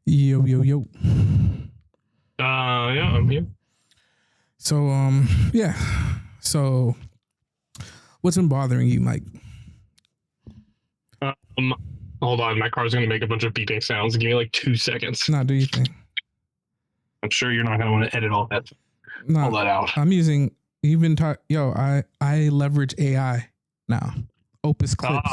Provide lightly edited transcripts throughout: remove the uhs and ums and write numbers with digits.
Yo, yo, yo. Yeah, I'm here. So, yeah. So, what's been bothering you, Mike? Hold on, my car's gonna make a bunch of beeping sounds. Give me like 2 seconds. Nah, do you think? I'm sure you're not gonna want to edit all that out. I'm using. I leverage AI now. Opus Clips.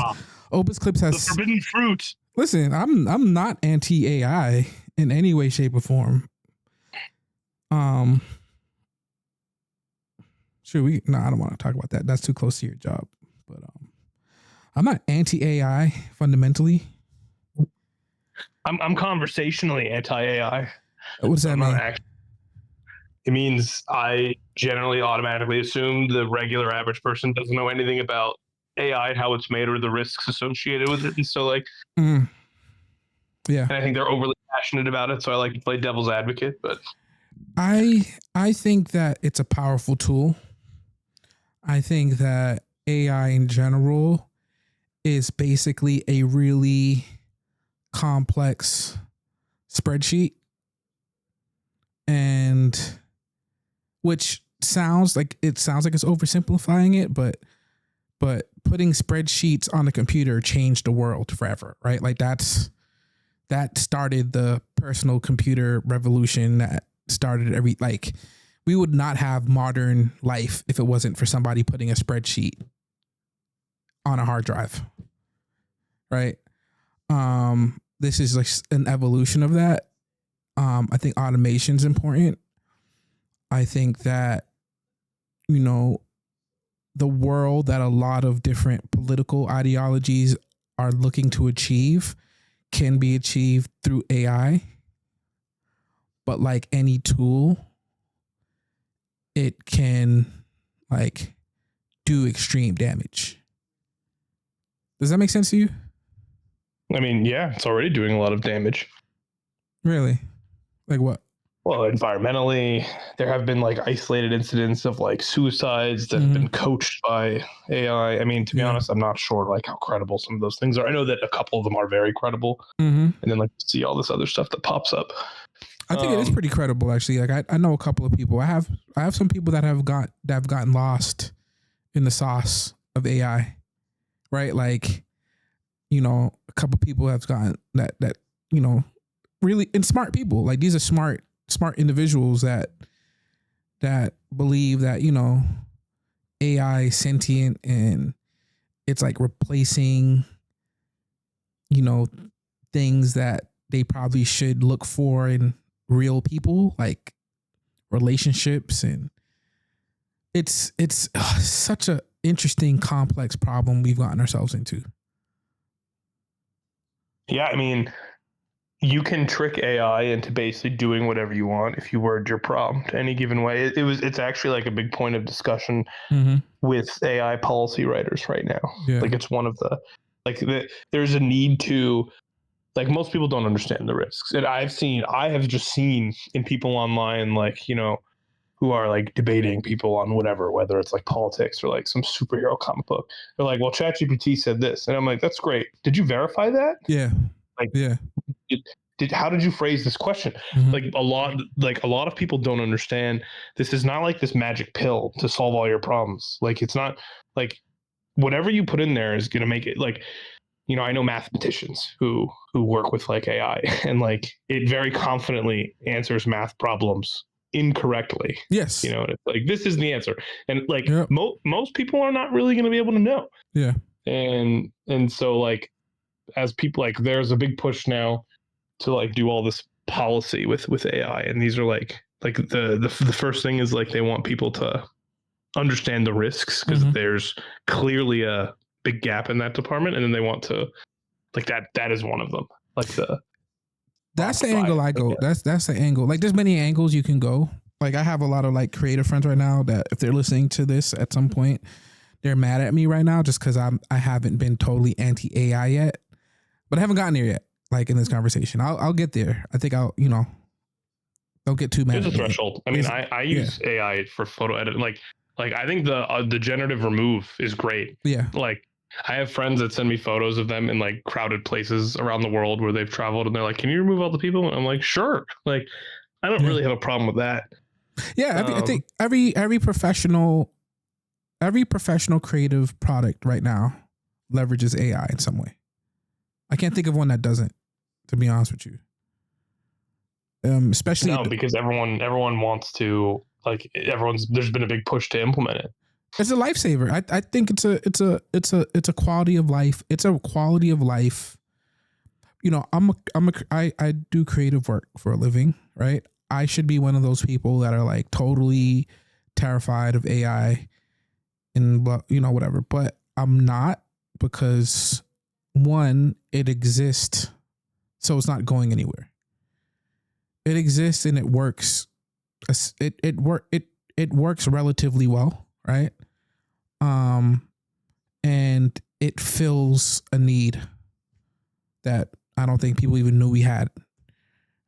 Opus Clips has the forbidden fruit. Listen, I'm not anti AI in any way, shape, or form. Sure, I don't want to talk about that. That's too close to your job. But I'm not anti AI fundamentally. I'm conversationally anti AI. What does that mean? It means I generally automatically assume the regular average person doesn't know anything about AI, how it's made, or the risks associated with it, and so like, yeah. And I think they're overly passionate about it, so I like to play devil's advocate. But I think that it's a powerful tool. I think that AI in general is basically a really complex spreadsheet, and which sounds like it's oversimplifying it, but putting spreadsheets on the computer changed the world forever, right? Like that started the personal computer revolution that started we would not have modern life if it wasn't for somebody putting a spreadsheet on a hard drive, right? This is like an evolution of that. I think automation is important. I think that, the world that a lot of different political ideologies are looking to achieve can be achieved through AI. But like any tool, it can do extreme damage. Does that make sense to you? I mean, yeah, it's already doing a lot of damage. Really? Like what? Well, environmentally, there have been like isolated incidents of like suicides that have been coached by AI. I mean, to be honest, I'm not sure like how credible some of those things are. I know that a couple of them are very credible, and then like see all this other stuff that pops up. I think it is pretty credible, actually. Like I know a couple of people. I have some people that have gotten lost in the sauce of AI, right? Like, a couple of people have gotten that really, and smart people. Like these are smart individuals that believe that AI is sentient and it's like replacing things that they probably should look for in real people, like relationships. And it's such a interesting, complex problem we've gotten ourselves into. Yeah, I mean, you can trick AI into basically doing whatever you want if you word your prompt any given way. It's actually like a big point of discussion with AI policy writers right now. Yeah. Like it's one of there's a need to, like, most people don't understand the risks. And I have just seen in people online, like, who are like debating people on whatever, whether it's like politics or like some superhero comic book. They're like, well, ChatGPT said this. And I'm like, that's great. Did you verify that? Yeah. Like, yeah. How did you phrase this question? Like a lot of people don't understand. This is not like this magic pill to solve all your problems. Like, it's not like whatever you put in there is going to make it like, I know mathematicians who work with like AI, and like it very confidently answers math problems incorrectly. Yes. And it's like, this is the answer. And like most people are not really going to be able to know. Yeah. And so like, as people, like, there's a big push now to like do all this policy with AI, and these are like the first thing is like they want people to understand the risks, because there's clearly a big gap in that department, and then they want to like that is one of them. Like that's the angle I go. That's the angle. Like there's many angles you can go. Like I have a lot of like creative friends right now that if they're listening to this at some point, they're mad at me right now just because I haven't been totally anti AI yet, but I haven't gotten there yet. Like in this conversation, I'll get there. I think I'll don't get too mad. There's a threshold. I mean, I use AI for photo editing. Like I think the generative remove is great. Yeah. Like I have friends that send me photos of them in like crowded places around the world where they've traveled, and they're like, "Can you remove all the people?" And I'm like, "Sure." Like, I don't really have a problem with that. Yeah, I think every professional creative product right now leverages AI in some way. I can't think of one that doesn't, to be honest with you. Especially because everyone wants to, like, there's been a big push to implement it. It's a lifesaver. I think it's a quality of life. It's a quality of life. You know, I do creative work for a living, right? I should be one of those people that are like totally terrified of AI and whatever, but I'm not, because one, it exists, so it's not going anywhere. It exists and it works. It works relatively well, right? And it fills a need that I don't think people even knew we had.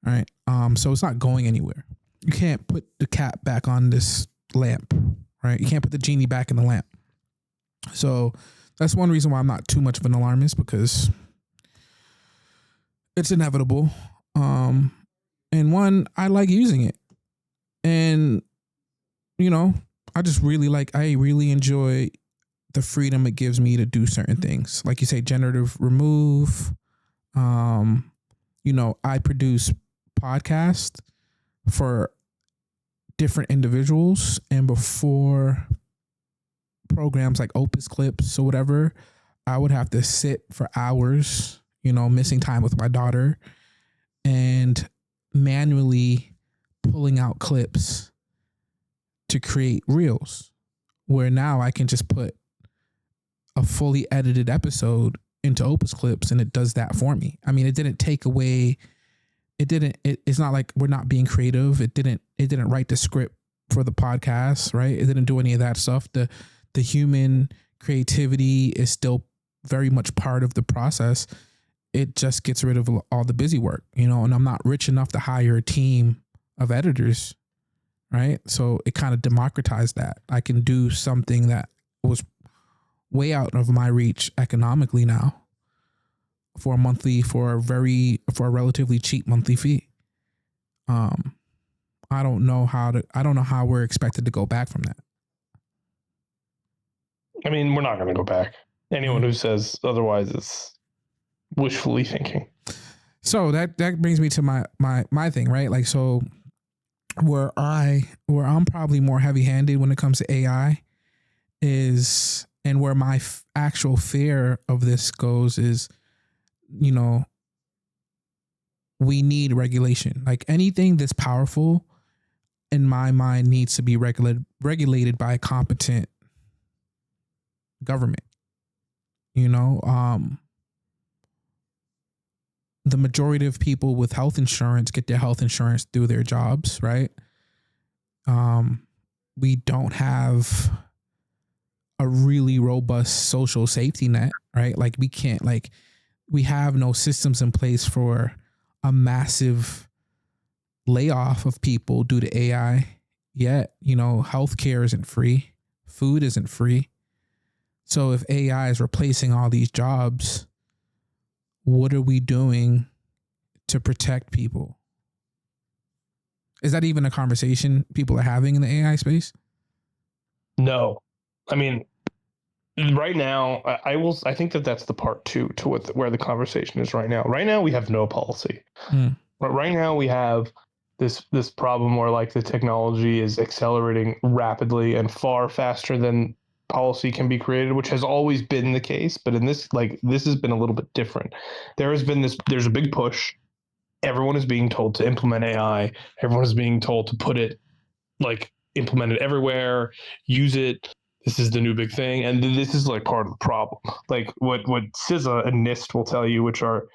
All right. So it's not going anywhere. You can't put the cap back on this lamp, right? You can't put the genie back in the lamp. So that's one reason why I'm not too much of an alarmist, because it's inevitable. And one, I like using it. And, I really enjoy the freedom it gives me to do certain things. Like you say, generative remove. I produce podcasts for different individuals, and before programs like Opus Clips or whatever, I would have to sit for hours, missing time with my daughter and manually pulling out clips to create reels, where now I can just put a fully edited episode into Opus Clips and it does that for me. I mean, it didn't take away, it's not like we're not being creative. It didn't write the script for the podcast, right? It didn't do any of that stuff. The human creativity is still very much part of the process. It just gets rid of all the busy work, and I'm not rich enough to hire a team of editors, right? So it kind of democratized that. I can do something that was way out of my reach economically now for a relatively cheap monthly fee. I don't know how we're expected to go back from that. I mean, we're not going to go back. Anyone who says otherwise is wishfully thinking. So that brings me to my thing, right? Like, so where I'm probably more heavy-handed when it comes to AI is, and where my actual fear of this goes is, we need regulation. Like, anything that's powerful, in my mind, needs to be regulated by a competent government. The majority of people with health insurance get their health insurance through their jobs, right? We don't have a really robust social safety net, right? Like, we have no systems in place for a massive layoff of people due to AI yet. Healthcare isn't free. Food isn't free. So if AI is replacing all these jobs, what are we doing to protect people? Is that even a conversation people are having in the AI space? No. I mean, right now, I think that's the part two to where the conversation is right now. Right now, we have no policy. Right now, we have this problem where, like, the technology is accelerating rapidly and far faster than policy can be created, which has always been the case. But in this has been a little bit different. There's a big push. Everyone is being told to implement AI. Everyone is being told to put it, like, implement it everywhere, use it. This is the new big thing. And this is, like, part of the problem. Like, what CISA and NIST will tell you, which are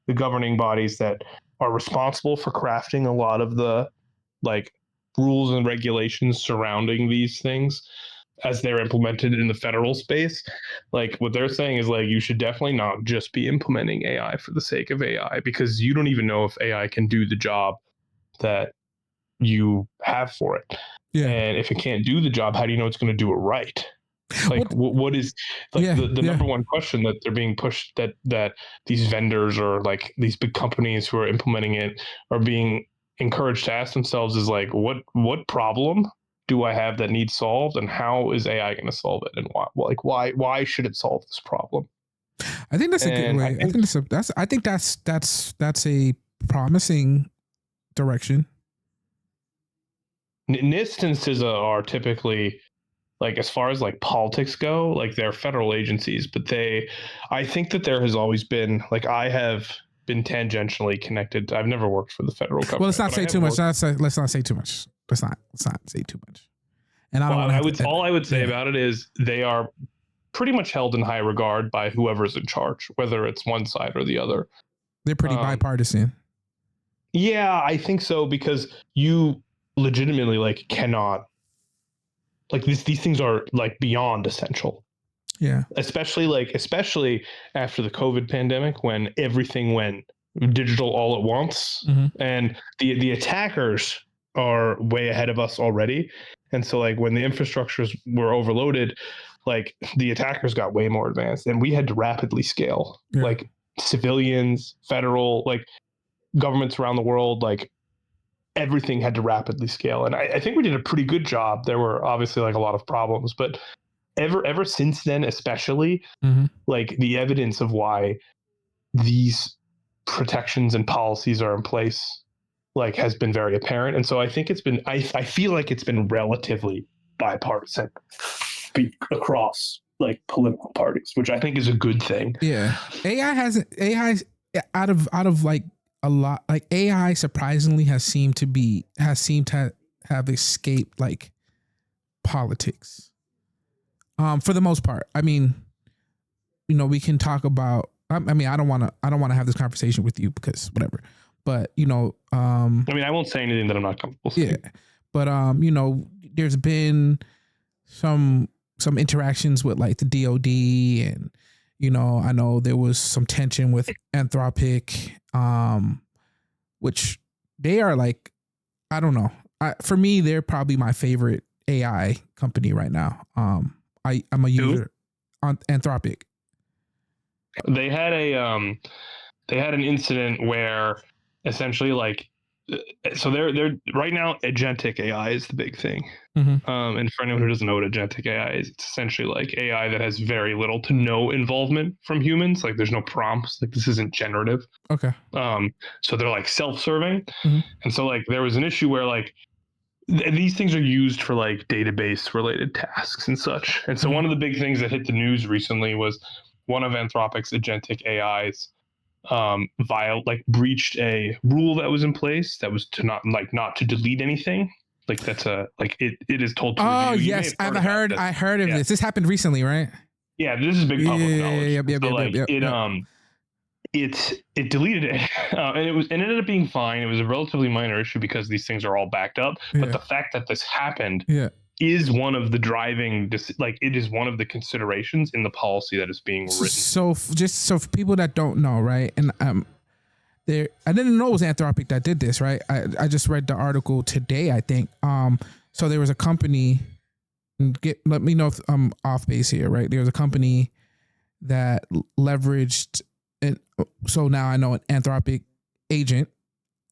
the governing bodies that are responsible for crafting a lot of the, like, rules and regulations surrounding these things as they're implemented in the federal space. Like, what they're saying is, like, you should definitely not just be implementing AI for the sake of AI, because you don't even know if AI can do the job that you have for it. Yeah. And if it can't do the job, how do you know it's going to do it right? Like, what is like the number one question that they're being pushed, that these vendors or like these big companies who are implementing it are being encouraged to ask themselves is like, what problem do I have that needs solved, and how is AI going to solve it, and why should it solve this problem? I think that's a good way. I think that's a promising direction. Instances are typically, like, as far as like politics go, like they're federal agencies, but I think that there has always been, like, I have been tangentially connected. I've never worked for the federal government. Well, let's not say too much. Let's not say too much. Let's not say too much. And all I would say about it is they are pretty much held in high regard by whoever's in charge, whether it's one side or the other. They're pretty bipartisan. Yeah, I think so, because you legitimately like cannot, like, these things are like beyond essential. Yeah. Especially after the COVID pandemic, when everything went digital all at once, and the attackers are way ahead of us already. And so, like, when the infrastructures were overloaded, like, the attackers got way more advanced, and we had to rapidly scale. Yeah. Like, civilians, federal, like, governments around the world, like, everything had to rapidly scale. And I think we did a pretty good job. There were obviously like a lot of problems, but ever since then, especially, like, the evidence of why these protections and policies are in place, like, has been very apparent. And so I think I feel like it's been relatively bipartisan across like political parties, which I think is a good thing. Yeah. AI out of like a lot, like, AI surprisingly has seemed to have escaped like politics. For the most part. I mean, we can talk about, I mean, I don't want to have this conversation with you because whatever, but I mean, I won't say anything that I'm not comfortable saying. Yeah. But there's been some interactions with like the DOD, and I know there was some tension with Anthropic, which they are like, I don't know. For me, they're probably my favorite AI company right now. I'm a user on Anthropic. They had an incident where essentially, like, so they're right now, agentic AI is the big thing. And for anyone who doesn't know what agentic AI is, it's essentially like AI that has very little to no involvement from humans. Like, there's no prompts. Like, this isn't generative. Okay. So they're like self-serving. And so, like, there was an issue where, like, these things are used for like database related tasks and such. And so one of the big things that hit the news recently was one of Anthropic's agentic AIs breached a rule that was in place that was to not to delete anything. Like, that's it is told to. Oh, yes, I heard of this. This happened recently, right? Yeah, this is big public knowledge. It deleted it, and it ended up being fine. It was a relatively minor issue because these things are all backed up. But the fact that this happened is one of the it is one of the considerations in the policy that is being written. So for people that don't know, right? And I didn't know it was Anthropic that did this, right? I just read the article today, I think. So there was a company. Let me know if I'm off base here, right? There was a company that leveraged. And so now I know an Anthropic agent,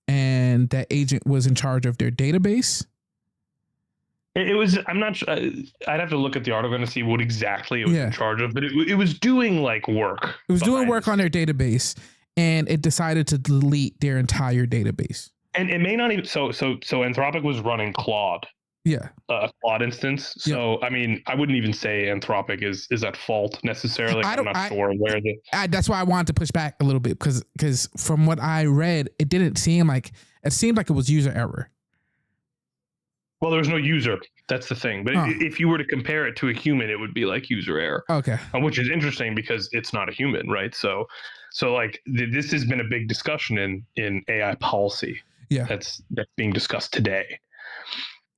and that agent was in charge of their database. It was, I'm not sure. I'd have to look at the article to see what exactly it was in charge of, but it was doing like work. It was doing work on their database, and it decided to delete their entire database. And it may not even, so Anthropic was running Claude. Yeah. Claude instance. So, I mean, I wouldn't even say Anthropic is at fault necessarily. I'm not sure where that's why I wanted to push back a little bit, because from what I read, it seemed like it was user error. Well, there was no user. That's the thing. But if you were to compare it to a human, it would be like user error. Okay. Which is interesting because it's not a human, right? So like this has been a big discussion in AI policy. Yeah. That's being discussed today.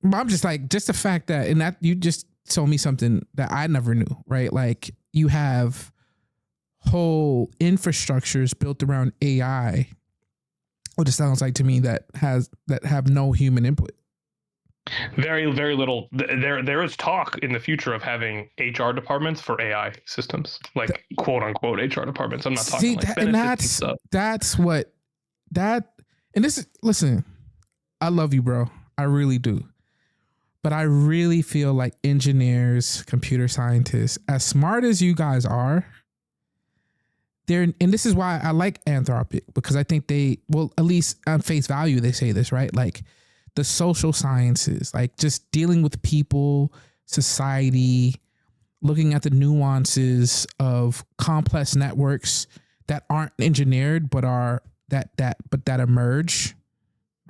I'm just like, just the fact that, and that you just told me something that I never knew, right? Like, you have whole infrastructures built around AI, which it sounds like to me that have no human input. Very, very little. There is talk in the future of having HR departments for AI systems, like quote unquote HR departments. I'm not talking See like that, and benefits and stuff. that's what that and this is, listen, I love you, bro. I really do. But I really feel like engineers, computer scientists, as smart as you guys are, and this is why I like Anthropic, because I think they, well, at least on face value, they say this, right? Like the social sciences, like just dealing with people, society, looking at the nuances of complex networks that aren't engineered, but are that emerge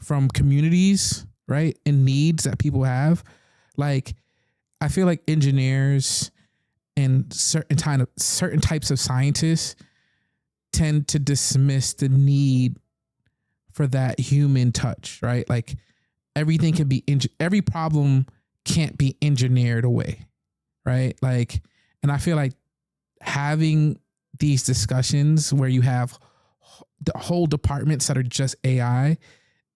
from communities, right? And needs that people have. Like, I feel like engineers and certain types of scientists tend to dismiss the need for that human touch, right? Like everything can be, every problem can't be engineered away, right? Like, and I feel like having these discussions where you have the whole departments that are just AI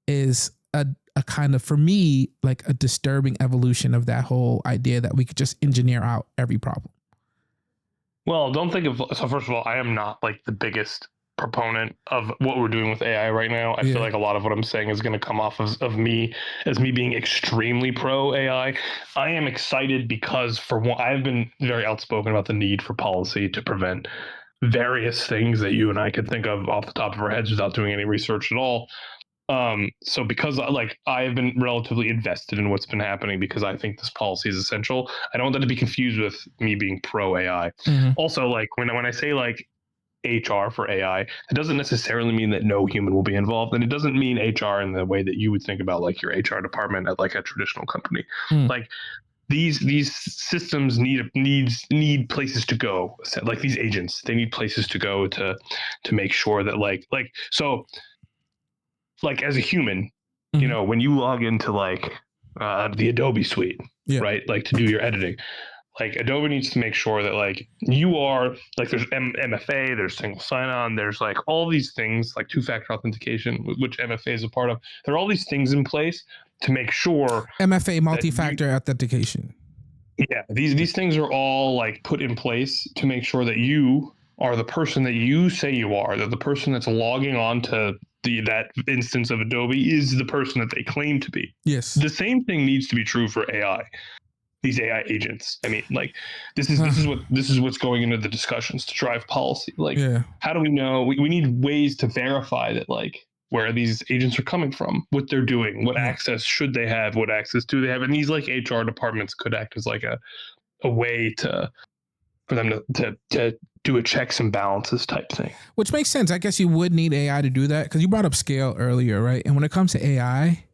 is a kind of, for me, like a disturbing evolution of that whole idea that we could just engineer out every problem. Well, don't think of, so first of all, I am not like the biggest proponent of what we're doing with AI right now. I feel like a lot of what I'm saying is going to come off of me as me being extremely pro AI. I am excited because, for one, I've been very outspoken about the need for policy to prevent various things that you and I could think of off the top of our heads without doing any research at all. So because like I have been relatively invested in what's been happening because I think this policy is essential. I don't want that to be confused with me being pro AI. Mm-hmm. Also, like when I say like HR for AI, it doesn't necessarily mean that no human will be involved, and it doesn't mean HR in the way that you would think about like your HR department at like a traditional company. Like these systems need places to go. Like these agents, they need places to go to make sure that like so. Like as a human, you know, when you log into like the Adobe suite, right? Like to do your editing, like Adobe needs to make sure that like you are like there's MFA, there's single sign-on, there's like all these things like two-factor authentication, which MFA is a part of. There are all these things in place to make sure MFA, multi-factor authentication. Yeah, these things are all like put in place to make sure that you are the person that you say you are. That the person that's logging on to that instance of Adobe is the person that they claim to be. Yes. The same thing needs to be true for AI. These AI agents. I mean, like this is what's going into the discussions to drive policy. Like, how do we know? We need ways to verify that like where these agents are coming from, what they're doing, what access should they have, what access do they have, and these like HR departments could act as like a way for them to do a checks and balances type thing. Which makes sense. I guess you would need AI to do that because you brought up scale earlier, right? And when it comes to AI,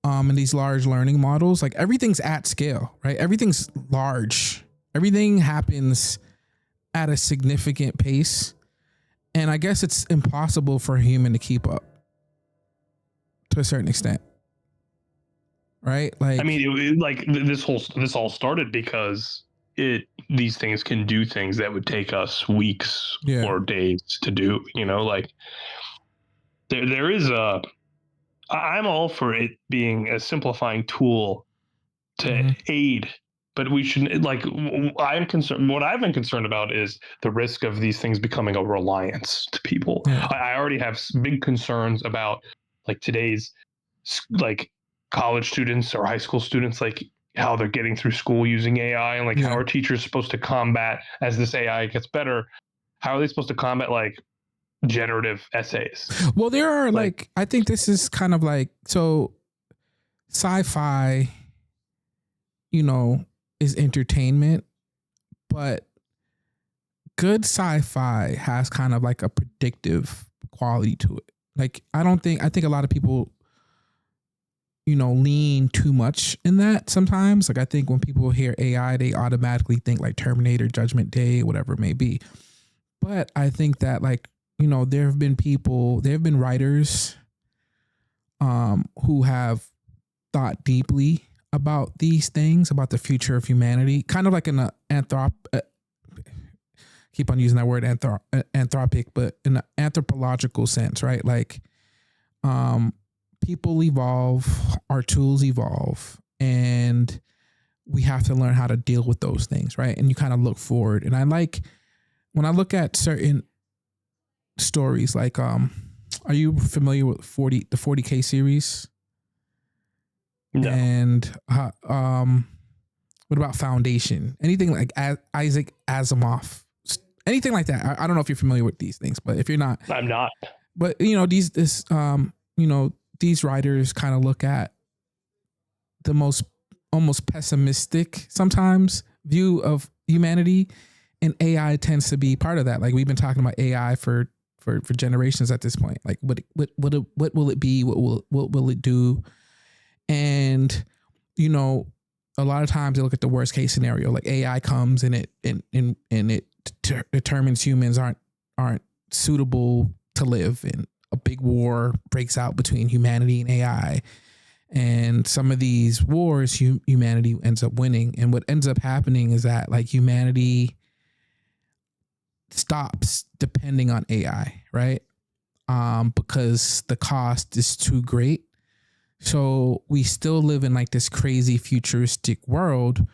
and these large learning models, like everything's at scale, right? Everything's large. Everything happens at a significant pace. And I guess it's impossible for a human to keep up to a certain extent. Right? Like, I mean, this all started because these things can do things that would take us weeks or days to do, you know, like there is I'm all for it being a simplifying tool to aid, but we shouldn't like. I'm concerned. What I've been concerned about is the risk of these things becoming a reliance to people. I already have big concerns about like today's like college students or high school students, like how they're getting through school using AI, and like how are teachers supposed to combat as this AI gets better? How are they supposed to combat like generative essays? Well, there are like I think this is kind of like, so sci-fi, you know, is entertainment, but good sci-fi has kind of like a predictive quality to it. Like I think a lot of people, you know, lean too much in that sometimes. Like I think when people hear AI, they automatically think like Terminator, Judgment Day, whatever it may be. But I think that like, you know, there have been writers who have thought deeply about these things, about the future of humanity, kind of like in keep on using that word anthropic, but in an anthropological sense, right? Like people evolve, our tools evolve, and we have to learn how to deal with those things, right? And you kind of look forward. And I like when I look at certain stories, like are you familiar with the 40K series? No. And what about Foundation? Anything like Isaac Asimov? Anything like that? I don't know if you're familiar with these things, but if you're not, I'm not. But these writers kind of look at the most almost pessimistic sometimes view of humanity, and AI tends to be part of that. Like we've been talking about AI for generations at this point. Like what will it be? What will it do? And a lot of times they look at the worst case scenario. Like AI comes and it determines humans aren't suitable to live, and a big war breaks out between humanity and AI. And some of these wars, humanity ends up winning. And what ends up happening is that like humanity stops depending on AI, right? Because the cost is too great. So we still live in like this crazy futuristic world,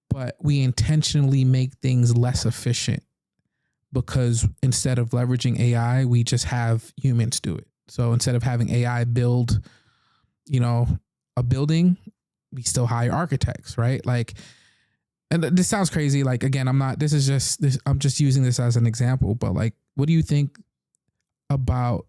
but we intentionally make things less efficient because instead of leveraging AI, we just have humans do it. So instead of having AI build, a building, we still hire architects, right? Like, and this sounds crazy. Like, again, I'm just using this as an example, but like, what do you think about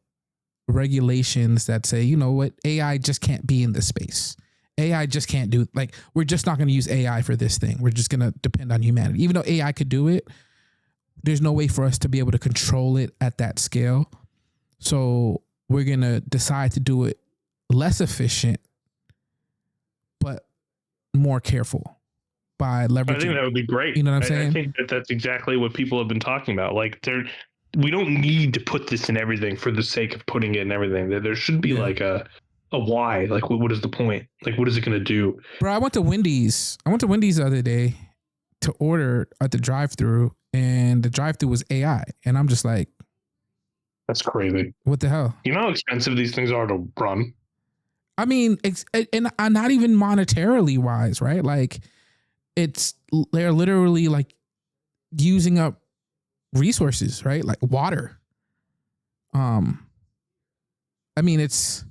regulations that say, you know what, AI just can't be in this space. AI just can't do, like, we're just not going to use AI for this thing. We're just going to depend on humanity. Even though AI could do it, there's no way for us to be able to control it at that scale. So we're going to decide to do it less efficient, but more careful by leveraging. I think that would be great. You know what I'm saying? I think that's exactly what people have been talking about. Like we don't need to put this in everything for the sake of putting it in everything. There should be like a why. Like what is the point? Like what is it going to do? Bro, I went to Wendy's the other day to order at the drive-thru, and the drive-thru was AI, and I'm just like, that's crazy. What the hell? You know how expensive these things are to run? I mean, and not even monetarily wise, right? Like they're literally like using up resources, right? Like water. I mean, it's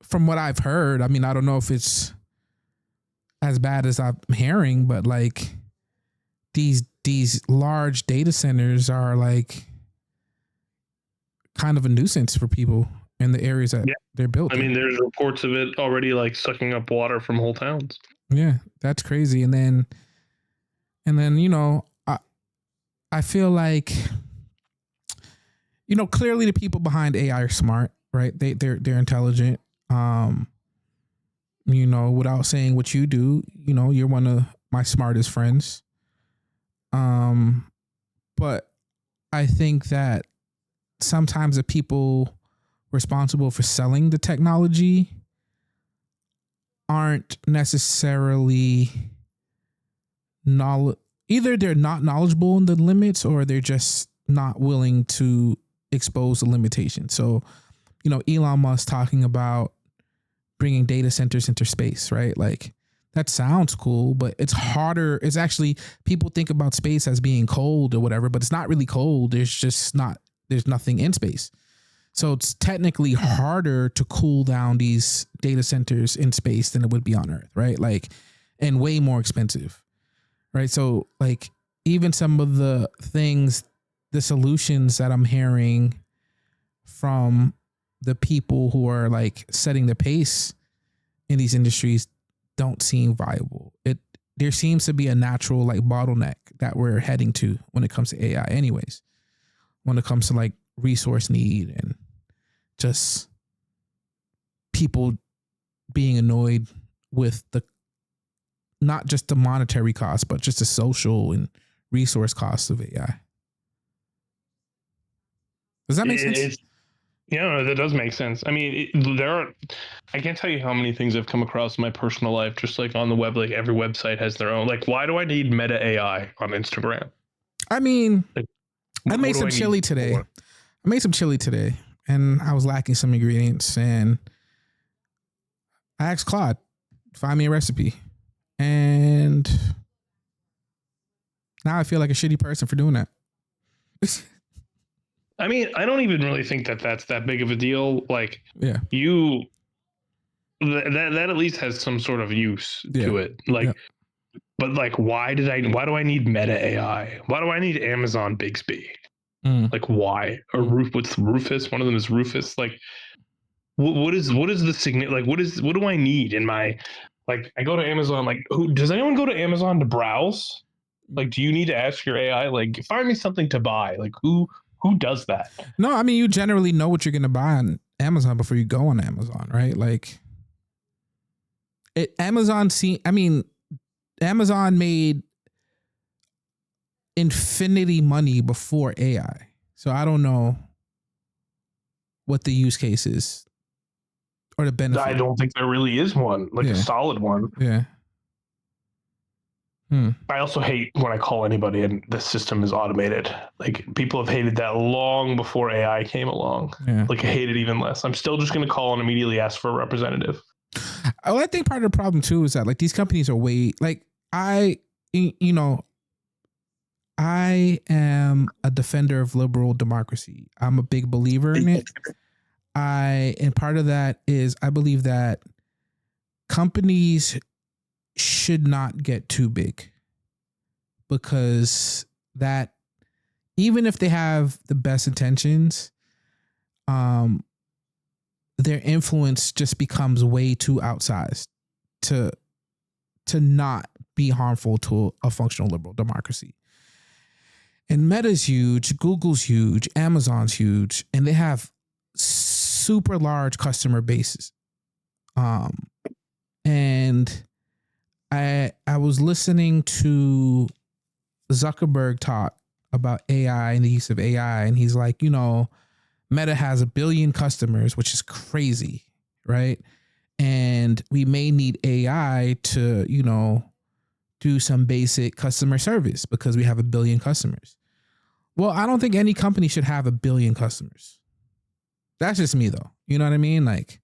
from what I've heard. I mean, I don't know if it's as bad as I'm hearing, but like these large data centers are like kind of a nuisance for people in the areas that they're built. I mean, there's reports of it already like sucking up water from whole towns. Yeah, that's crazy. And then I feel like clearly the people behind AI are smart, right? They're intelligent. Without saying what you do, you're one of my smartest friends. But I think that sometimes the people responsible for selling the technology aren't necessarily either they're not knowledgeable in the limits, or they're just not willing to expose the limitations. So, Elon Musk talking about bringing data centers into space, right? Like that sounds cool, but it's harder. It's actually, people think about space as being cold or whatever, but it's not really cold. There's nothing in space. So it's technically harder to cool down these data centers in space than it would be on Earth, right? Like, and way more expensive, right? So like even some of the things, the solutions that I'm hearing from the people who are like setting the pace in these industries don't seem viable. There seems to be a natural like bottleneck that we're heading to when it comes to AI anyways, when it comes to like resource need and just people being annoyed with not just the monetary cost, but just the social and resource costs of AI. Does that make sense? Yeah, that does make sense. I mean, I can't tell you how many things I've come across in my personal life, just like on the web, like every website has their own. Like, why do I need Meta AI on Instagram? I mean, like, I made some chili today. and I was lacking some ingredients, and I asked Claude, find me a recipe. And now I feel like a shitty person for doing that. I mean, I don't even really think that that's that big of a deal. Like, Yeah. That at least has some sort of use Yeah. to it. Like, Yeah. but like, why do I need Meta AI? Why do I need Amazon Bixby? Like, why? Or what's Rufus? One of them is Rufus. Like, what is the significant? Like, what do I need in my, like, I go to Amazon, like, does anyone go to Amazon to browse? Like, do you need to ask your AI, like, find me something to buy? Like, who does that? No, I mean, you generally know what you're going to buy on Amazon before you go on Amazon, right? Like, Amazon made infinity money before AI. So I don't know what the use case is or the benefit. I don't think there really is one, like a solid one. Yeah. I also hate when I call anybody and the system is automated. Like, people have hated that long before AI came along. Yeah. Like, I hate it even less. I'm still just going to call and immediately ask for a representative. Well, I think part of the problem too is that, like, these companies are like, I am a defender of liberal democracy. I'm a big believer in it. And part of that is I believe that companies should not get too big, because that, even if they have the best intentions, their influence just becomes way too outsized to not be harmful to a functional liberal democracy. And Meta's huge, Google's huge, Amazon's huge, and they have super large customer bases. And I was listening to Zuckerberg talk about AI and the use of AI, and he's like, Meta has 1 billion customers, which is crazy, right? And we may need AI to, do some basic customer service because we have 1 billion customers. Well, I don't think any company should have 1 billion customers. That's just me, though. You know what I mean? Like,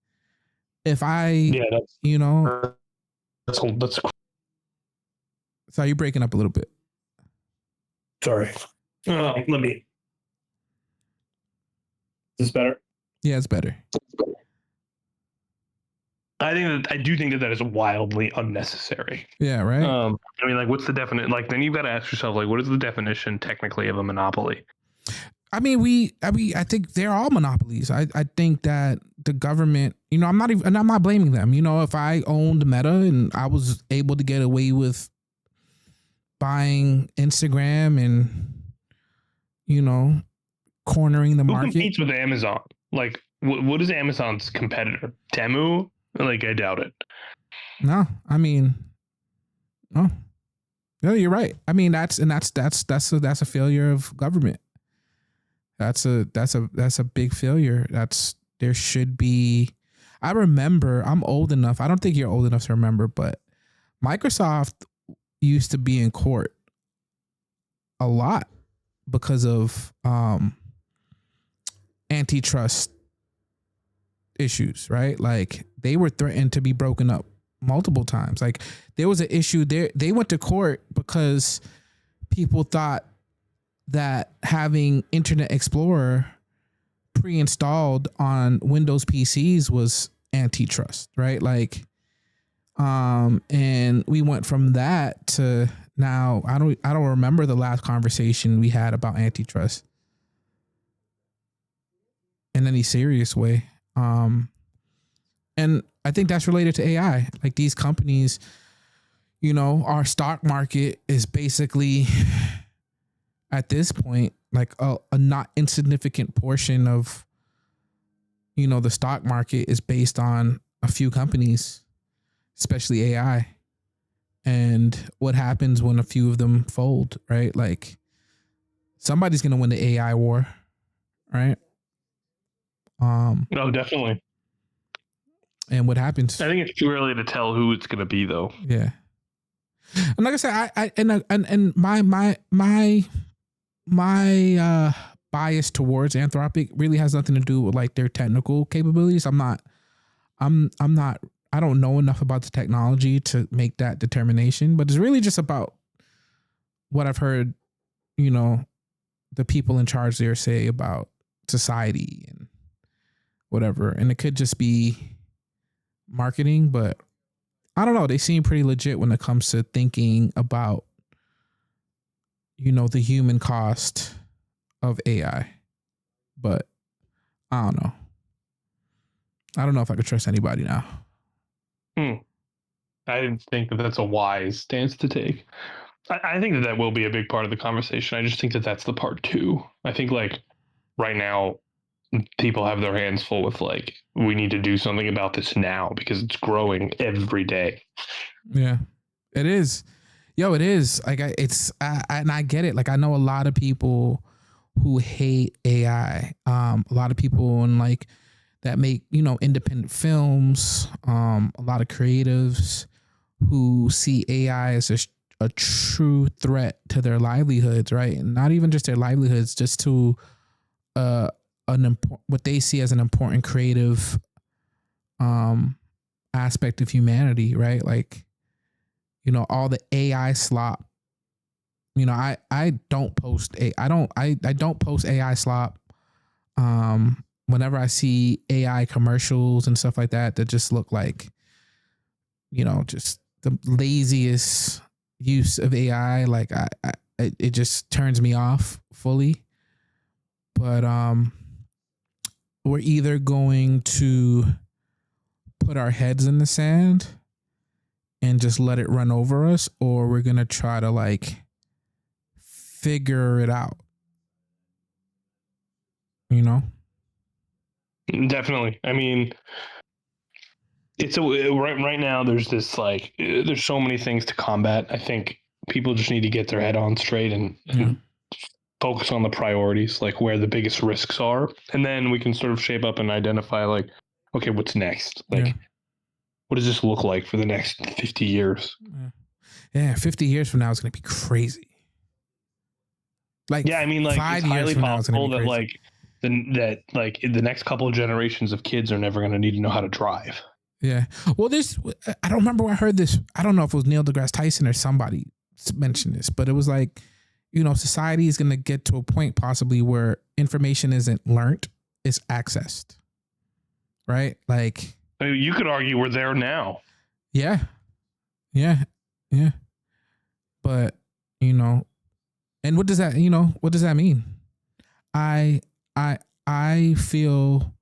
if that's sorry, you're breaking up a little bit. Sorry. Let me. Is this better? Yeah, it's better. I do think that is wildly unnecessary. Yeah, right. I mean, like, what's the definition? Like, then you've got to ask yourself, like, what is the definition technically of a monopoly? I mean, I think they're all monopolies. I think that the government, I'm not blaming them. If I owned Meta and I was able to get away with buying Instagram and, cornering the market. Who competes with Amazon? Like, what is Amazon's competitor? Temu? Like, I doubt it. No, I mean, no, you're right. I mean, that's a failure of government. That's a big failure. There should be. I remember, I'm old enough. I don't think you're old enough to remember, but Microsoft used to be in court a lot because of antitrust issues, right? Like, they were threatened to be broken up multiple times. Like, there was an issue there. They went to court because people thought that having Internet Explorer pre-installed on Windows PCs was antitrust, right? Like, and we went from that to now. I don't remember the last conversation we had about antitrust in any serious way. And I think that's related to AI. Like, these companies, our stock market is basically at this point like a not insignificant portion of, the stock market is based on a few companies, especially AI. And what happens when a few of them fold, right? Like, somebody's going to win the AI war, right? No, definitely. And what happens? I think it's too early to tell who it's going to be, though. Yeah. And like I said, my bias towards Anthropic really has nothing to do with like their technical capabilities. I don't know enough about the technology to make that determination, but it's really just about what I've heard, you know, the people in charge there say about society and whatever. And it could just be marketing, but I don't know. They seem pretty legit when it comes to thinking about, you know, the human cost of AI. But I don't know. I don't know if I could trust anybody now. I didn't think that that's a wise stance to take. I think that will be a big part of the conversation. I just think that that's the part two. I think like right now, people have their hands full with like, we need to do something about this now because it's growing every day. Yeah, it is. Yo, it is. Like and I get it. Like I know a lot of people who hate AI. A lot of people in like that make, you know, independent films. A lot of creatives who see AI as a true threat to their livelihoods, right? And not even just their livelihoods, just to what they see as an important creative aspect of humanity, right? Like, you know, all the AI slop. You know, I don't post I don't post AI slop. Whenever I see AI commercials and stuff like that just look like, you know, just the laziest use of AI, like it just turns me off fully. But we're either going to put our heads in the sand and just let it run over us, or we're gonna try to like figure it out, you know? Definitely. I mean, it's right now there's this like there's so many things to combat. I think people just need to get their head on straight and focus on the priorities, like where the biggest risks are, and then we can sort of shape up and identify like, okay, what's next? Like, what does this look like for the next 50 years? Yeah, 50 years from now is going to be crazy. Like, yeah, I mean, like 5 it's years highly from now, it's possible going to be that crazy. like the next couple of generations of kids are never going to need to know how to drive. Yeah. Well, I don't remember where I heard this. I don't know if it was Neil deGrasse Tyson or somebody mentioned this, but it was like, you know, society is going to get to a point possibly where information isn't learned, it's accessed. Right? Like, I mean, you could argue we're there now. Yeah. Yeah. Yeah. But, you know, and what does that mean? I feel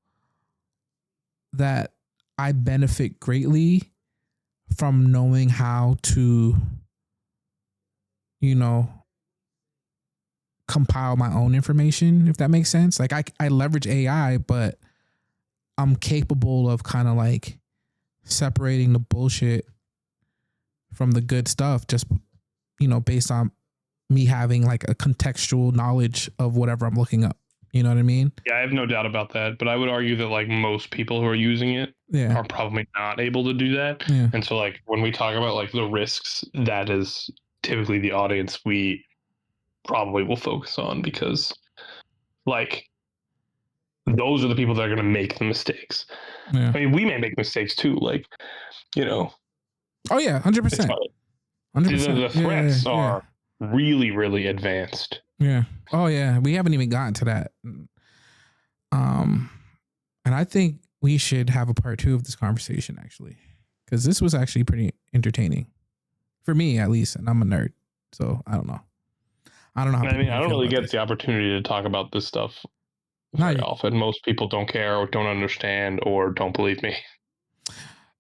that I benefit greatly from knowing how to, you know, compile my own information, if that makes sense. Like I leverage AI, but I'm capable of kind of like separating the bullshit from the good stuff, just, you know, based on me having like a contextual knowledge of whatever I'm looking up. You know what I mean? Yeah, I have no doubt about that. But I would argue that like most people who are using it are probably not able to do that. Yeah. And so like when we talk about like the risks, that is typically the audience we probably will focus on, because like those are the people that are going to make the mistakes. Yeah. I mean, we may make mistakes too. Like, you know. Oh yeah, 100%. 100%. The threats are really, really advanced. Yeah. Oh yeah, we haven't even gotten to that. And I think we should have a part 2 of this conversation actually, because this was actually pretty entertaining for me at least, and I'm a nerd, so I don't know. I don't know. I mean, I don't really get the opportunity to talk about this stuff very often. Most people don't care or don't understand or don't believe me.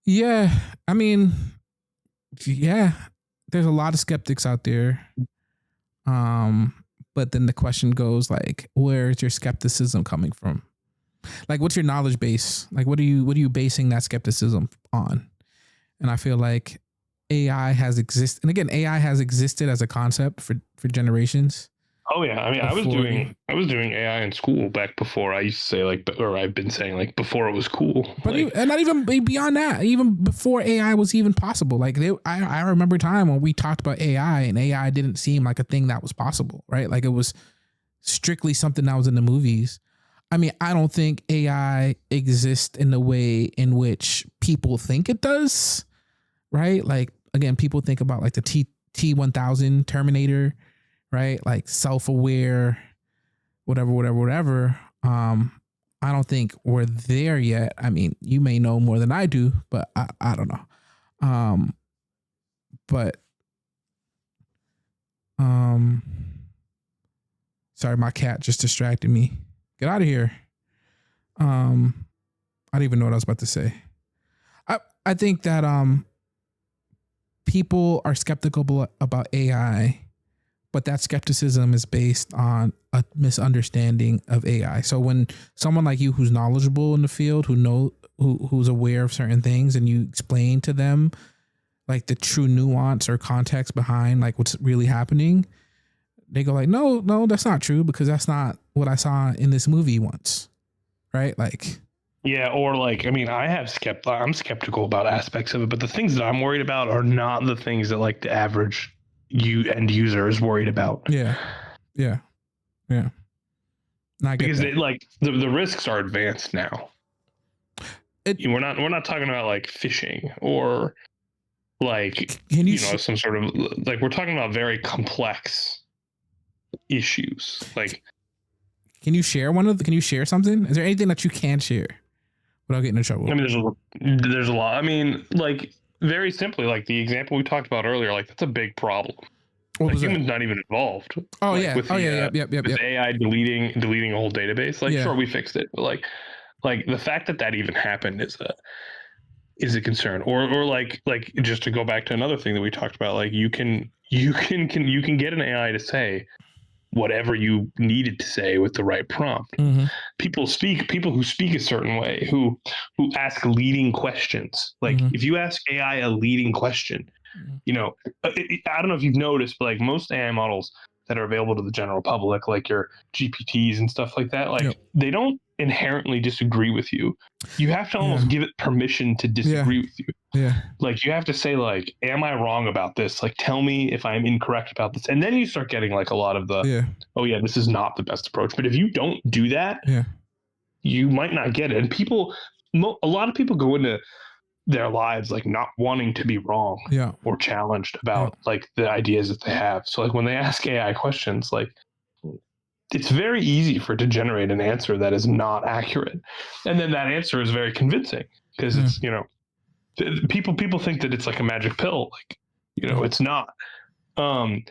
Yeah, I mean, yeah, there's a lot of skeptics out there. But then the question goes like, where's your skepticism coming from? Like, what's your knowledge base? Like, what are you basing that skepticism on? And I feel like AI has existed, and again, AI has existed as a concept for generations. Oh yeah, I mean, I was doing AI in school back before. I used to say like, or I've been saying like before it was cool. But like, and not even beyond that, even before AI was even possible. Like I remember a time when we talked about AI, and AI didn't seem like a thing that was possible, right? Like it was strictly something that was in the movies. I mean, I don't think AI exists in the way in which people think it does, right? Like, again, people think about like the T-1000 Terminator, right? Like self-aware, whatever. I don't think we're there yet. I mean, you may know more than I do, but I don't know. Sorry, my cat just distracted me. Get out of here. I don't even know what I was about to say. I think that people are skeptical about AI, but that skepticism is based on a misunderstanding of AI. So when someone like you who's knowledgeable in the field, who's aware of certain things, and you explain to them like the true nuance or context behind like what's really happening, they go like, no, that's not true, because that's not what I saw in this movie once. Right? Like, yeah, or like, I mean, I'm skeptical about aspects of it, but the things that I'm worried about are not the things that like the average end user is worried about. Yeah. Because they, like the risks are advanced now. We're not talking about like phishing or like some sort of like, we're talking about very complex issues. Like, can you share something? Is there anything that you can share without getting in trouble? I mean, there's a lot. I mean, like, very simply, like the example we talked about earlier, like that's a big problem. Like, humans not even involved. Oh, like, yeah. With AI deleting a whole database. Like, sure, we fixed it, but like the fact that even happened is a concern. Or like just to go back to another thing that we talked about, like you can get an AI to say whatever you needed to say with the right prompt. Mm-hmm. People who speak a certain way, who ask leading questions. Like, if you ask AI a leading question, I don't know if you've noticed, but like most AI models that are available to the general public, like your GPTs and stuff like that, like they don't inherently disagree with you. You have to almost give it permission to disagree with you. Yeah. Like, you have to say like, am I wrong about this? Like, tell me if I'm incorrect about this. And then you start getting like a lot of the, oh yeah, this is not the best approach. But if you don't do that, you might not get it. And a lot of people go into their lives like not wanting to be wrong or challenged about like the ideas that they have. So like when they ask AI questions, like it's very easy for it to generate an answer that is not accurate. And then that answer is very convincing because it's, people think that it's like a magic pill. Like, it's not. I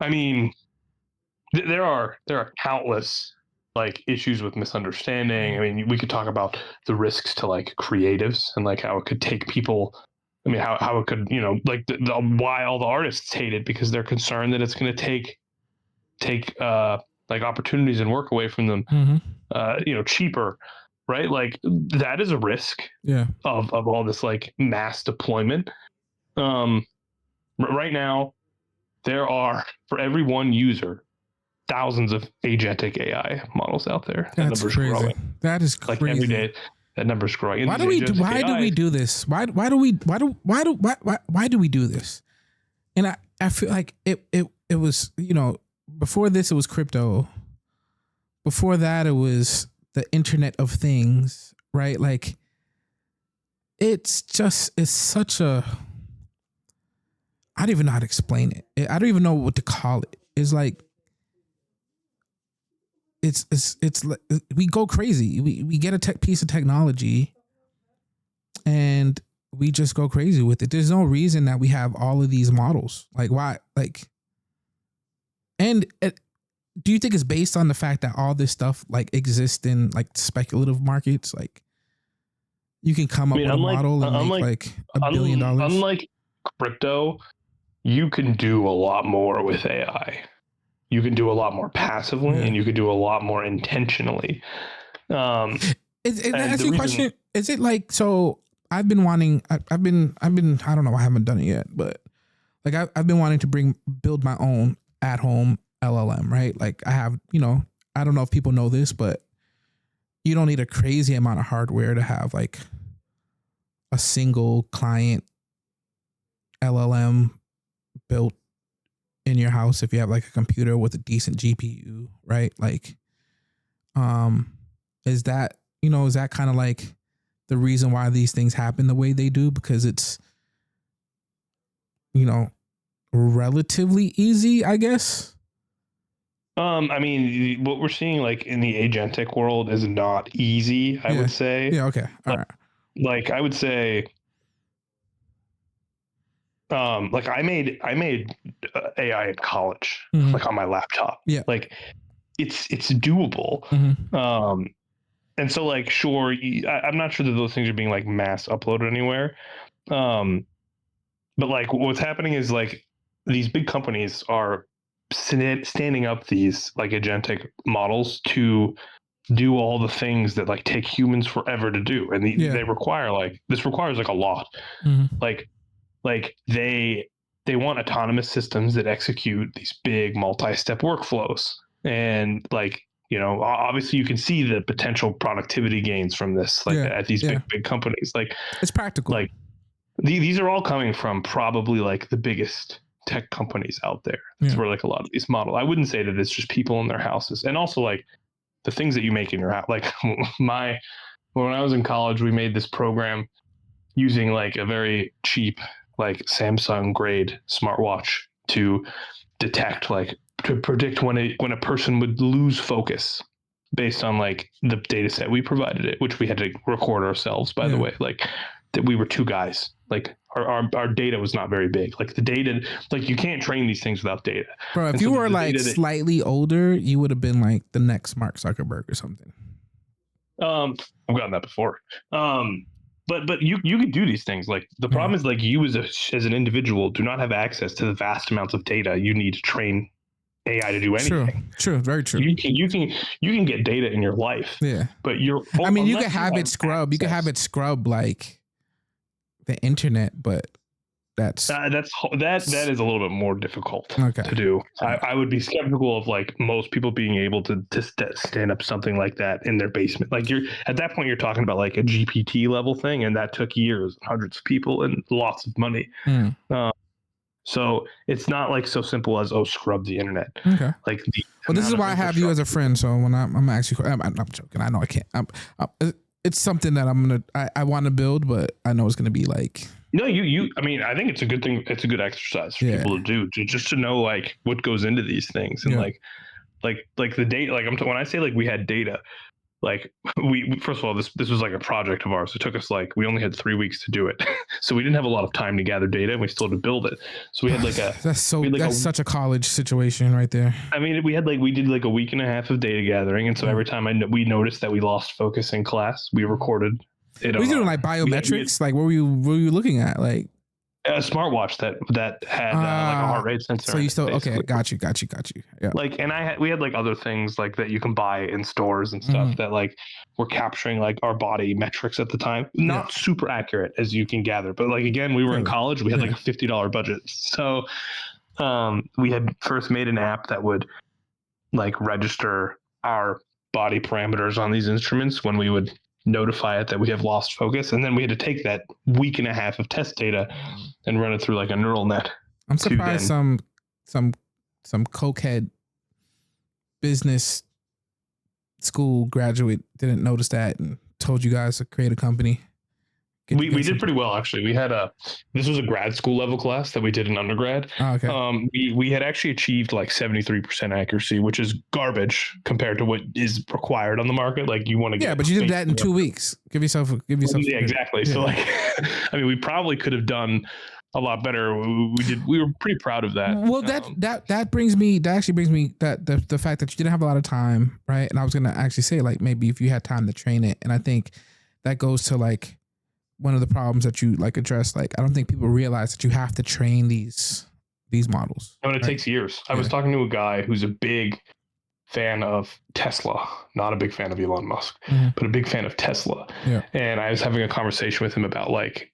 mean, there are countless like issues with misunderstanding. I mean, we could talk about the risks to like creatives and like how it could take people. I mean, how it could, like why all the artists hate it, because they're concerned that it's going to take like opportunities and work away from them, cheaper, right? Like that is a risk of all this like mass deployment. Right now, there are, for every one user, thousands of agentic AI models out there. That number's crazy. Growing. That is crazy. Like every day, that number's growing. Why do we do this? Why do we do this? And I feel like it was, before this it was crypto. Before that it was the Internet of Things, right? Like it's such a, I don't even know how to explain it. I don't even know what to call it. It's like it's like we go crazy. We get a piece of technology and we just go crazy with it. There's no reason that we have all of these models. Like why? Like, and do you think it's based on the fact that all this stuff like exists in like speculative markets? Like you can come up with a model and make like $1 billion. Unlike crypto, you can do a lot more with AI. You can do a lot more passively, and you can do a lot more intentionally. That's the question. Is it like, so I've been, I don't know, I haven't done it yet, but like I've been wanting to build my own at home LLM, right? Like I have, I don't know if people know this, but you don't need a crazy amount of hardware to have like a single client LLM built in your house if you have like a computer with a decent GPU, right? Like, is that, is that kind of like the reason why these things happen the way they do? Because it's, relatively easy, I guess. I mean, what we're seeing like in the agentic world is not easy, I would say. Yeah. Okay. All right. Like I would say, like I made AI in college, like on my laptop. Yeah. Like it's doable. And so like, sure, I'm not sure that those things are being like mass uploaded anywhere. But like what's happening is like these big companies are standing up these like agentic models to do all the things that like take humans forever to do, and they require like this requires like a lot. Like they want autonomous systems that execute these big multi-step workflows, and like obviously you can see the potential productivity gains from this like at these big companies. Like it's practical. Like these are all coming from probably like the biggest tech companies out there. That's where like a lot of these models. I wouldn't say that it's just people in their houses, and also like the things that you make in your house. Like when I was in college, we made this program using like a very cheap like Samsung grade smartwatch to detect like to predict when a person would lose focus based on like the data set we provided it, which we had to record ourselves, by the way. Like that we were two guys. Like our data was not very big. Like the data, like you can't train these things without data. Bro, if you were like slightly older, you would have been like the next Mark Zuckerberg or something. I've gotten that before. But you could do these things. Like the problem is like you as an individual do not have access to the vast amounts of data you need to train AI to do anything. True, very true. You can get data in your life. Yeah, but you could have it scrub. You could have it scrub like the internet, but that is a little bit more difficult to do. I would be skeptical of like most people being able to stand up something like that in their basement. Like at that point you're talking about like a GPT level thing, and that took years, hundreds of people, and lots of money. So it's not like so simple as scrub the internet. Okay. Like this is why I have you as a friend. So when I'm actually, I'm joking. I know I can't. It's something that I want to build, but I know it's going to be like. No, I mean, I think it's a good thing. It's a good exercise for people to do, just to know like what goes into these things, and like the data. Like when I say like we had data, like we first of all this was like a project of ours. It took us like we only had 3 weeks to do it, so we didn't have a lot of time to gather data, and we still had to build it. So we had like that's such a college situation right there. I mean, we did like a week and a half of data gathering, and so every time we noticed that we lost focus in class, we recorded. Were you doing like biometrics? Like what were you looking at? Like a smartwatch that had like a heart rate sensor. So you still basically. Okay? Got you. Yeah. Like, and we had like other things like that you can buy in stores and stuff that like were capturing like our body metrics at the time. Not super accurate as you can gather, but like again, we were in college. We had like a $50 budget, so we had first made an app that would like register our body parameters on these instruments when we would notify it that we have lost focus, and then we had to take that week and a half of test data and run it through like a neural net. I'm surprised some cokehead business school graduate didn't notice that and told you guys to create a company. We did pretty well, actually. We had this was a grad school level class that we did in undergrad. Oh, okay. We had actually achieved like 73% accuracy, which is garbage compared to what is required on the market. Like you want to but you did that in 2 weeks. Give yourself. Yeah, exactly. Yeah. So like, I mean, we probably could have done a lot better. We were pretty proud of that. Well, that actually brings me that the fact that you didn't have a lot of time, right? And I was gonna actually say like maybe if you had time to train it, and I think that goes to like one of the problems that you like address. Like I don't think people realize that you have to train these models. No, and it takes years. I was talking to a guy who's a big fan of Tesla, not a big fan of Elon Musk, but a big fan of Tesla. Yeah. And I was having a conversation with him about like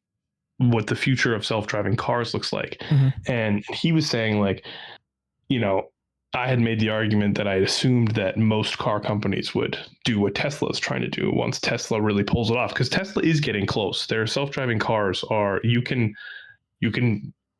what the future of self-driving cars looks like. And he was saying like, I had made the argument that I assumed that most car companies would do what Tesla is trying to do once Tesla really pulls it off, because Tesla is getting close. Their self-driving cars are you can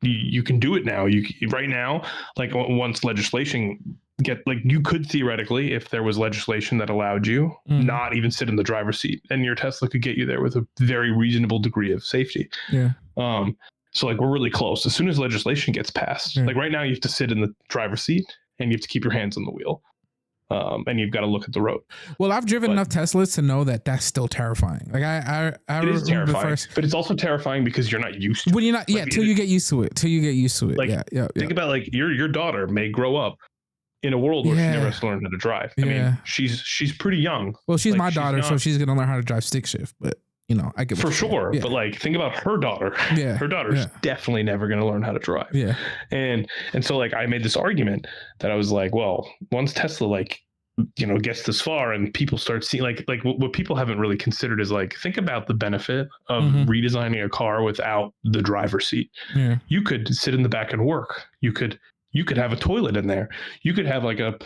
you can do it now. Right now, like once legislation you could theoretically, if there was legislation that allowed you not even sit in the driver's seat, and your Tesla could get you there with a very reasonable degree of safety. Yeah. So like we're really close. As soon as legislation gets passed, like right now you have to sit in the driver's seat and you have to keep your hands on the wheel. And you've got to look at the road. Well, I've driven enough Teslas to know that that's still terrifying. Like it is terrifying, but it's also terrifying because you're not used to. When you're not, till you get used to it. Like, think about like your daughter may grow up in a world where she never has to learn how to drive. I mean, she's pretty young. Well, she's my daughter, so she's gonna learn how to drive stick shift. But I get for sure. But like, think about her daughter. Her daughter's definitely never gonna learn how to drive. And so like I made this argument that I was like, well, once Tesla gets this far and people start seeing like what people haven't really considered is like, think about the benefit of redesigning a car without the driver's seat. You could sit in the back and work. You could have a toilet in there. You could have like a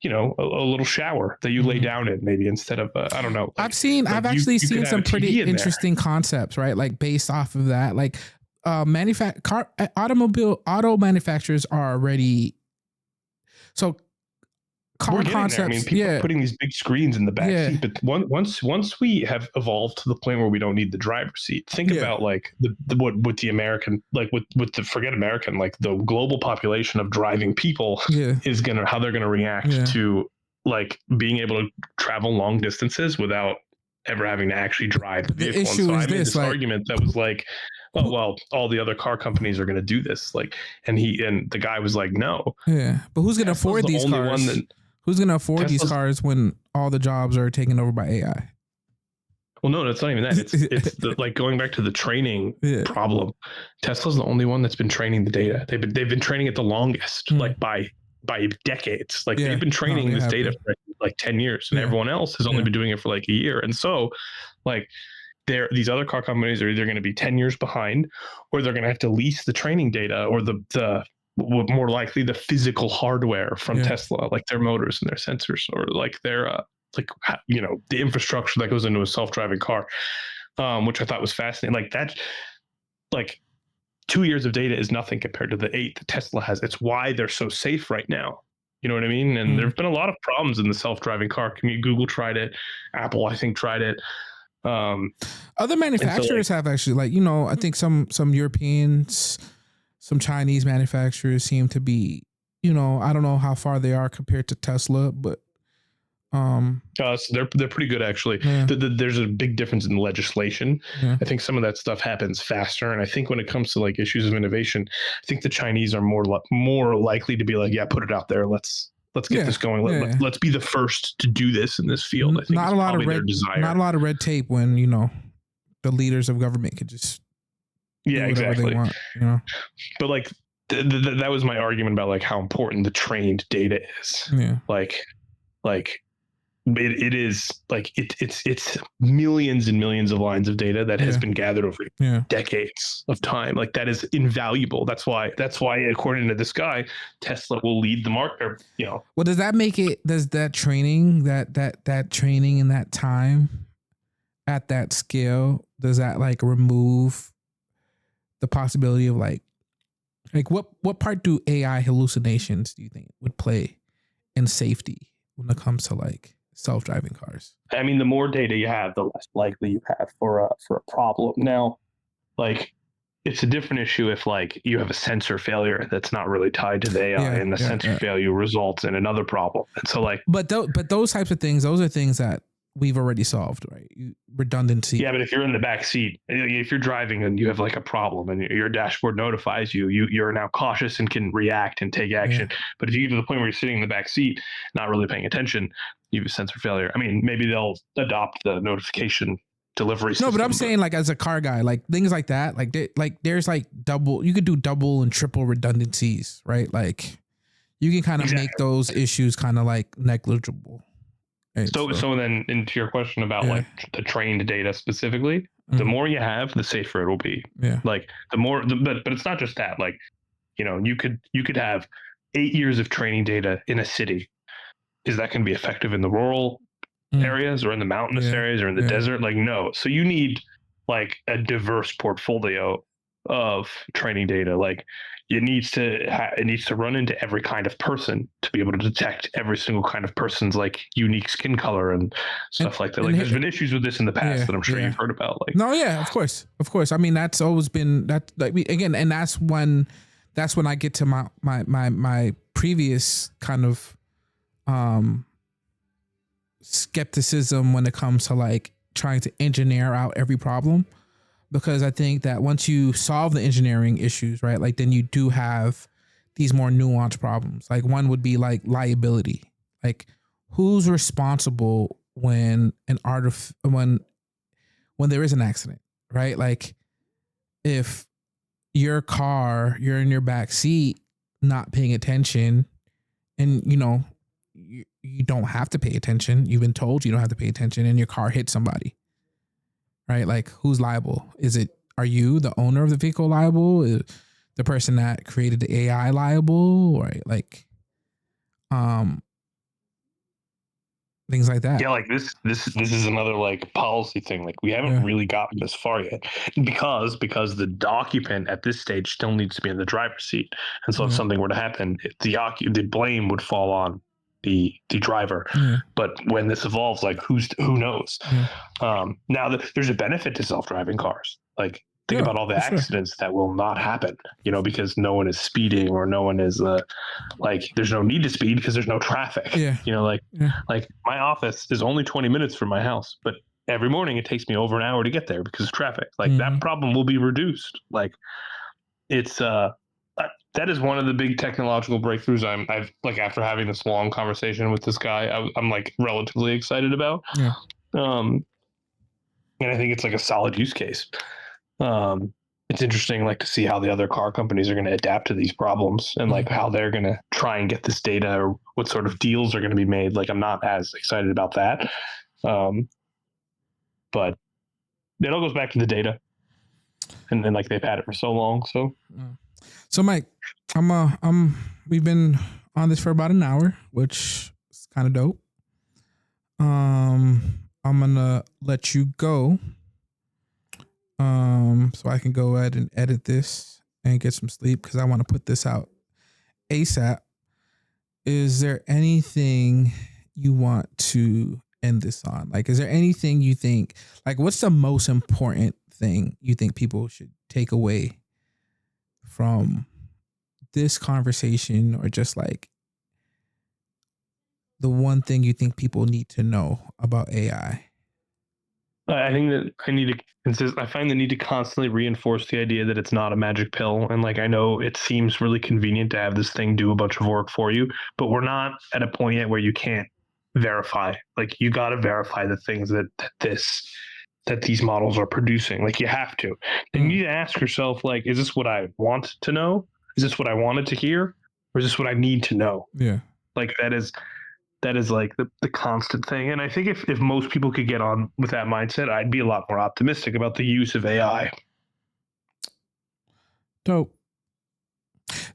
little shower that you lay down in, maybe instead of I don't know. I've actually seen some pretty interesting concepts, right? Like based off of that, like auto manufacturers are already car concepts. I mean, people are putting these big screens in the back seat, but once we have evolved to the point where we don't need the driver's seat, think about like what the American, like with the forget American, like the global population of driving people is how they're gonna react to like being able to travel long distances without ever having to actually drive the vehicle. Issue and so is I made this like, argument that was like, oh, well, all the other car companies are going to do this. Like, and the guy was like, no. Yeah. But who's going to afford these cars? Who's going to afford these cars when all the jobs are taken over by AI? Well, no, it's not even that. It's like going back to the training problem. Tesla's the only one that's been training the data. They've been training it the longest, like by decades. Like they've been training this data for like 10 years, and everyone else has only been doing it for like a year. And so, like, these other car companies are either going to be 10 years behind, or they're going to have to lease the training data, or the more likely the physical hardware from Tesla, like their motors and their sensors, or like their the infrastructure that goes into a self-driving car, which I thought was fascinating. Like that, like 2 years of data is nothing compared to the 8 that Tesla has. It's why they're so safe right now. You know what I mean? And there've been a lot of problems in the self-driving car community. Google tried it. Apple, I think, tried it. Other manufacturers have actually, like, I think some Europeans, some Chinese manufacturers seem to be, I don't know how far they are compared to Tesla, but so they're pretty good, actually. There's a big difference in legislation. I think some of that stuff happens faster, and I think when it comes to like issues of innovation, I think the Chinese are more likely to be like, put it out there, let's get this going. Let's be the first to do this in this field. I think not a lot of red tape when the leaders of government could just do whatever they want, But like that was my argument about like how important the trained data is. Like it is like it's millions and millions of lines of data that has been gathered over decades of time. Like that is invaluable. That's why according to this guy, Tesla will lead the market. Well, does that make it? Does that training that training in that time at that scale, does that like remove the possibility of like what part do AI hallucinations do you think would play in safety when it comes to like self-driving cars? I mean, the more data you have, the less likely you have for a problem. Now, like, it's a different issue if like you have a sensor failure that's not really tied to the AI, and the sensor failure results in another problem. And so like, but those types of things, those are things that we've already solved, right? Redundancy. Yeah, but if you're in the back seat, if you're driving and you have like a problem and your dashboard notifies you're now cautious and can react and take action. But if you get to the point where you're sitting in the back seat, not really paying attention, you have a sensor failure. I mean, maybe they'll adopt the notification delivery system. No, but I'm saying like as a car guy, like things like that, like there's like you could do double and triple redundancies, right? Like you can kind of make those issues kind of like negligible. Right, so then into your question about like the trained data specifically, the more you have, the safer it will be. Like the more, but it's not just that. Like, you could have 8 years of training data in a city. Is that going to be effective in the rural areas or in the mountainous areas or in the desert? Like, no. So you need like a diverse portfolio of training data. Like it needs to run into every kind of person to be able to detect every single kind of person's like unique skin color and stuff like that. Like there's been issues with this in the past that I'm sure you've heard about. Like no, yeah, of course. I mean, that's always been that. Like again, and that's when I get to my previous kind of skepticism when it comes to like trying to engineer out every problem. Because I think that once you solve the engineering issues, right, like then you do have these more nuanced problems. Like one would be like liability. Like who's responsible when when there is an accident, right? Like if you're in your back seat not paying attention and you don't have to pay attention. You've been told you don't have to pay attention and your car hits somebody. Right? Like who's liable? Are you the owner of the vehicle liable? Is the person that created the AI liable? Right? Like, things like that. Yeah, like this is another like policy thing. Like we haven't really gotten this far yet because the occupant at this stage still needs to be in the driver's seat. And so if something were to happen, the blame would fall on the driver. But when this evolves, like who knows? Now there's a benefit to self-driving cars. Like think about all the accidents that will not happen, because no one is speeding or no one is like there's no need to speed because there's no traffic. Like my office is only 20 minutes from my house, but every morning it takes me over an hour to get there because of traffic. Like that problem will be reduced. Like it's that is one of the big technological breakthroughs I've like after having this long conversation with this guy, I'm like relatively excited about. And I think it's like a solid use case. It's interesting like to see how the other car companies are going to adapt to these problems and like how they're going to try and get this data or what sort of deals are going to be made. Like I'm not as excited about that. But it all goes back to the data. And then like they've had it for so long. So Mike, we've been on this for about an hour, which is kind of dope. I'm gonna let you go. So I can go ahead and edit this and get some sleep because I want to put this out ASAP. Is there anything you want to end this on? Like, is there anything you think, like, what's the most important thing you think people should take away from this conversation, or just like the one thing you think people need to know about AI? I think that I find the need to constantly reinforce the idea that it's not a magic pill. And like, I know it seems really convenient to have this thing do a bunch of work for you, but we're not at a point yet where you can't verify. Like you got to verify the things that these models are producing. Like you have to. And you need to ask yourself, like, is this what I want to know? Is this what I wanted to hear? Or is this what I need to know? Yeah. Like that is like the constant thing. And I think if most people could get on with that mindset, I'd be a lot more optimistic about the use of AI. Dope.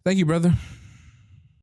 Thank you, brother.